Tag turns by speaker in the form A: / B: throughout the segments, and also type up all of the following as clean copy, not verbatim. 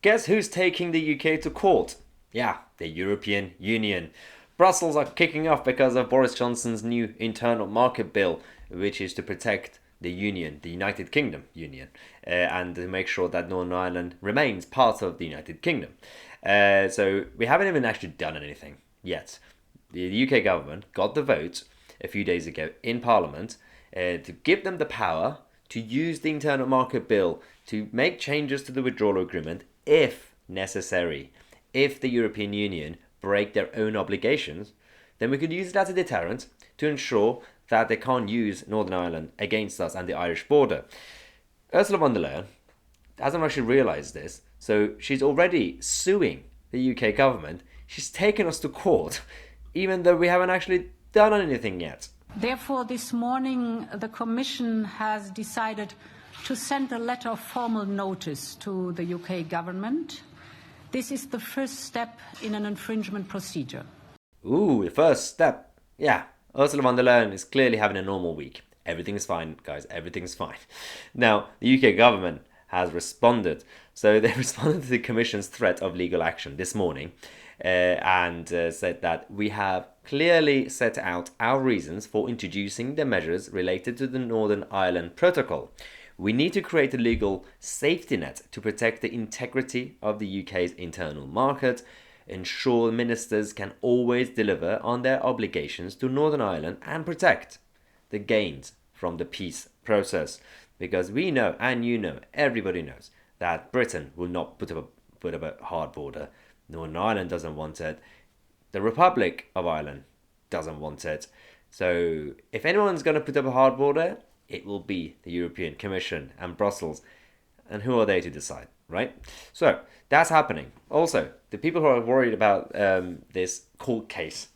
A: Guess who's taking the UK to court? Yeah, the European Union. Brussels are kicking off because of Boris Johnson's new internal market bill, which is to protect the Union, the United Kingdom Union, and to make sure that Northern Ireland remains part of the United Kingdom. So we haven't even actually done anything yet. The UK government got the vote a few days ago in Parliament to give them the power to use the internal market bill to make changes to the withdrawal agreement if necessary. If the European Union break their own obligations, then we could use it as a deterrent to ensure that they can't use Northern Ireland against us and the Irish border. Ursula von der Leyen hasn't actually realised this, so she's already suing the UK government. She's taken us to court, even though we haven't actually done anything yet.
B: Therefore, this morning, the Commission has decided to send a letter of formal notice to the UK government. This is the first step in an infringement procedure.
A: Ooh, the first step. Yeah, Ursula von der Leyen is clearly having a normal week. Everything's fine, guys, everything's fine. Now, the UK government has responded. So they responded to the Commission's threat of legal action this morning and said that we have clearly set out our reasons for introducing the measures related to the Northern Ireland Protocol. We need to create a legal safety net to protect the integrity of the UK's internal market, ensure ministers can always deliver on their obligations to Northern Ireland, and protect the gains from the peace process. Because we know, and you know, everybody knows, that Britain will not put up a hard border. Northern Ireland doesn't want it. The Republic of Ireland doesn't want it. So if anyone's going to put up a hard border, it will be the European Commission and Brussels. And who are they to decide, right? So that's happening. Also, the people who are worried about this court case,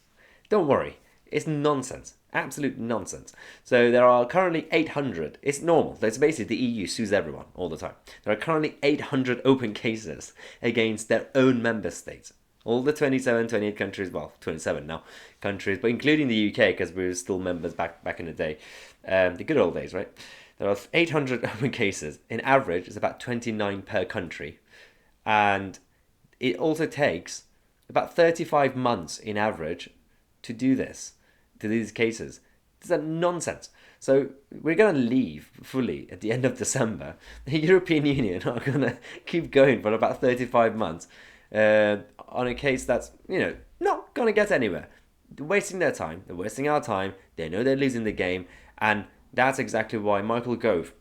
A: don't worry. It's nonsense. Absolute nonsense. So there are currently 800. It's normal. It's basically the EU sues everyone all the time. There are currently 800 open cases against their own member states. All the 27, 28 countries, well, 27 now countries, but including the UK because we were still members back in the day. The good old days, right? There are 800 open cases. In average, it's about 29 per country. And it also takes about 35 months in average to do this, to these cases. This is nonsense. So we're going to leave fully at the end of December. The European Union are going to keep going for about 35 months on a case that's, not going to get anywhere. They're wasting their time. They're wasting our time. They know they're losing the game. And that's exactly why Michael Gove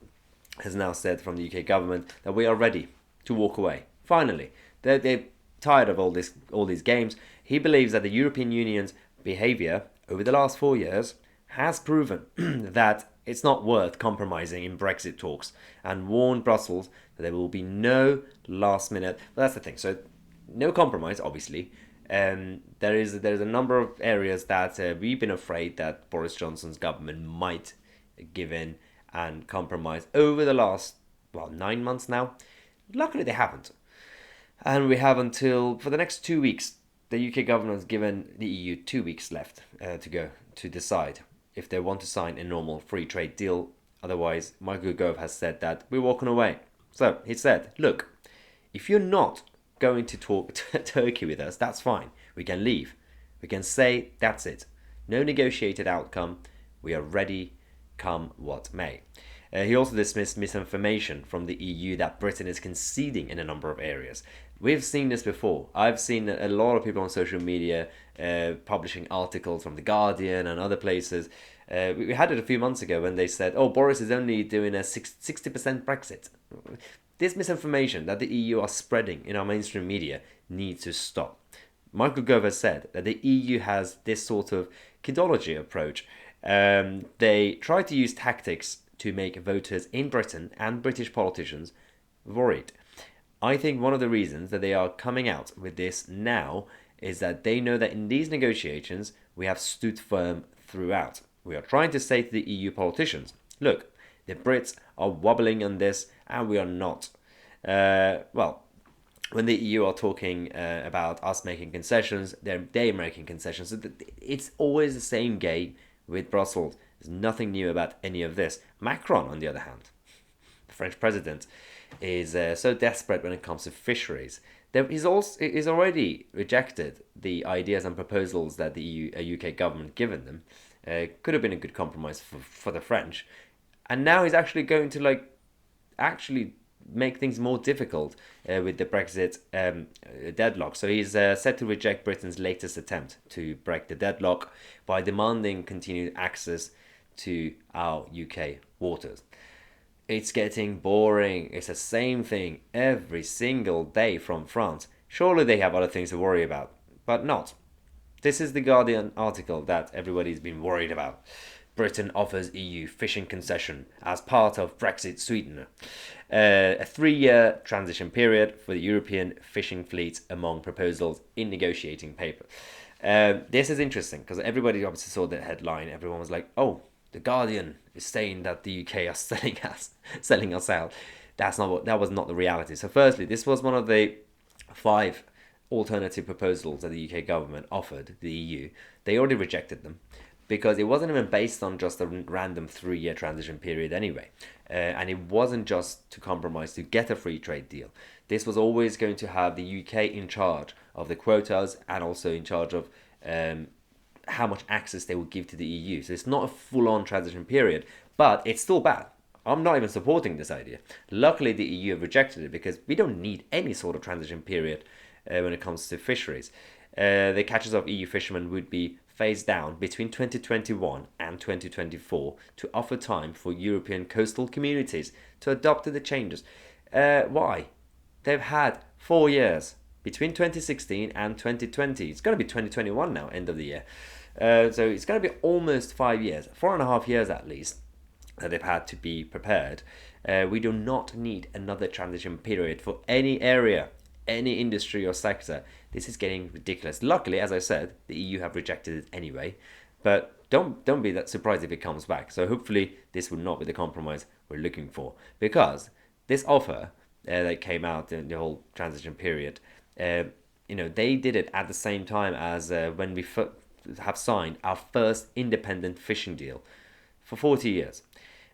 A: has now said from the UK government that we are ready to walk away. Finally, they're tired of all these games. He believes that the European Union's behaviour over the last 4 years has proven that it's not worth compromising in Brexit talks, and warned Brussels that there will be no last minute. But that's the thing. So no compromise, obviously. There's a number of areas that we've been afraid that Boris Johnson's government might give in and compromise over the last 9 months now. Luckily, they haven't, and we have until for the next 2 weeks. The UK government has given the EU 2 weeks left to go to decide if they want to sign a normal free trade deal. Otherwise, Michael Gove has said that we're walking away. So he said, look, if you're not going to talk Turkey with us, that's fine. We can leave. We can say that's it. No negotiated outcome. We are ready come what may. He also dismissed misinformation from the EU that Britain is conceding in a number of areas. We've seen this before. I've seen a lot of people on social media publishing articles from The Guardian and other places. We had it a few months ago when they said, Boris is only doing a 60% Brexit. This misinformation that the EU are spreading in our mainstream media needs to stop. Michael Gove has said that the EU has this sort of kidology approach. They try to use tactics to make voters in Britain and British politicians worried. I think one of the reasons that they are coming out with this now is that they know that in these negotiations we have stood firm throughout. We are trying to say to the EU politicians, look, the Brits are wobbling on this and we are not. When the EU are talking about us making concessions, they're making concessions. So it's always the same game with Brussels. There's nothing new about any of this. Macron, on the other hand, the French president, is so desperate when it comes to fisheries. He's already rejected the ideas and proposals that the UK government given them. Could have been a good compromise for the French, and now he's actually going to actually make things more difficult with the Brexit deadlock. So he's set to reject Britain's latest attempt to break the deadlock by demanding continued access to our UK waters. It's getting boring. It's the same thing every single day from France. Surely they have other things to worry about, but not. This is the Guardian article that everybody's been worried about. Britain offers EU fishing concession as part of Brexit sweetener. A 3-year transition period for the European fishing fleet among proposals in negotiating paper. This is interesting because everybody obviously saw the headline. Everyone was like, "Oh, the Guardian is saying that the UK are selling us out." That was not the reality. So, firstly, this was one of the 5 alternative proposals that the UK government offered the EU. They already rejected them because it wasn't even based on just a random 3-year transition period anyway. And it wasn't just to compromise to get a free trade deal. This was always going to have the UK in charge of the quotas and also in charge of how much access they would give to the EU. So it's not a full-on transition period, but it's still bad. I'm not even supporting this idea. Luckily, the EU have rejected it because we don't need any sort of transition period when it comes to fisheries. The catches of EU fishermen would be phased down between 2021 and 2024 to offer time for European coastal communities to adopt to the changes. Why? They've had 4 years between 2016 and 2020. It's going to be 2021 now, end of the year. So it's going to be almost 5 years, 4.5 years at least, that they've had to be prepared. We do not need another transition period for any area, any industry or sector. This is getting ridiculous. Luckily, as I said, the EU have rejected it anyway, but don't be that surprised if it comes back. So hopefully this will not be the compromise we're looking for, because this offer that came out in the whole transition period, they did it at the same time as when we have signed our first independent fishing deal for 40 years.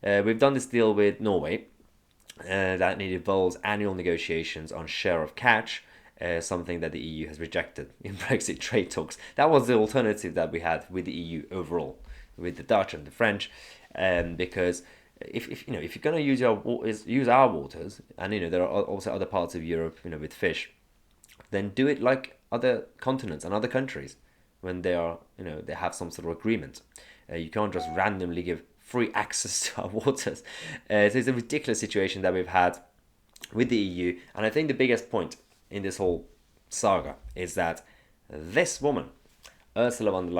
A: We've done this deal with Norway that involves annual negotiations on share of catch, something that the EU has rejected in Brexit trade talks. That was the alternative that we had with the EU overall, with the Dutch and the French, because if you're going to use our waters, and there are also other parts of Europe with fish, then do it like other continents and other countries when they have some sort of agreement. You can't just randomly give free access to our waters. So it's a ridiculous situation that we've had with the EU, and I think the biggest point in this whole saga is that this woman, Ursula von der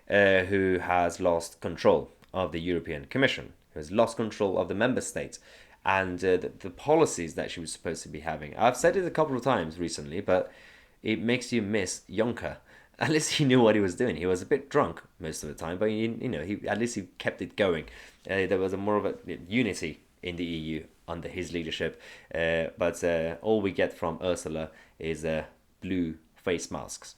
A: Leyen, who has lost control of the European Commission, who has lost control of the member states, and the policies that she was supposed to be having. I've said it a couple of times recently, but it makes you miss Juncker. At least he knew what he was doing. He was a bit drunk most of the time, but he at least he kept it going. There was more of a unity in the EU under his leadership, but all we get from Ursula is blue face masks.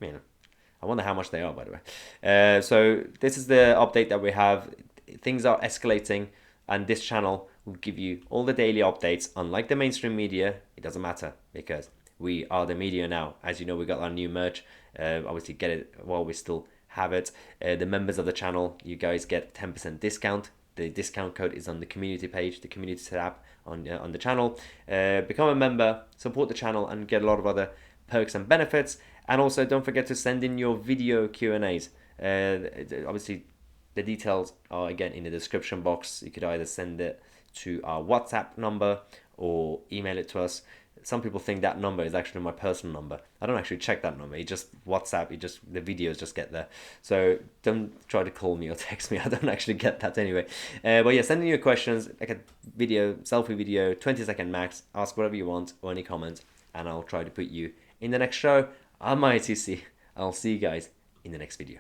A: I wonder how much they are, by the way. So this is the update that we have. Things are escalating, and this channel will give you all the daily updates. Unlike the mainstream media, it doesn't matter because we are the media now. As you know, we got our new merch. Obviously, get it while we still have it. The members of the channel, you guys get 10% discount. The discount code is on the community page, the community tab on the channel. Become a member, support the channel, and get a lot of other perks and benefits. And also, don't forget to send in your video Q&As. Obviously, the details are again in the description box. You could either send it to our WhatsApp number or email it to us. Some people think that number is actually my personal number. I don't actually check that number. It just WhatsApp. The videos just get there. So don't try to call me or text me. I don't actually get that anyway. But yeah, send in your questions, like a selfie video, 20-second max. Ask whatever you want or any comments, and I'll try to put you in the next show. I'm Tousi. I'll see you guys in the next video.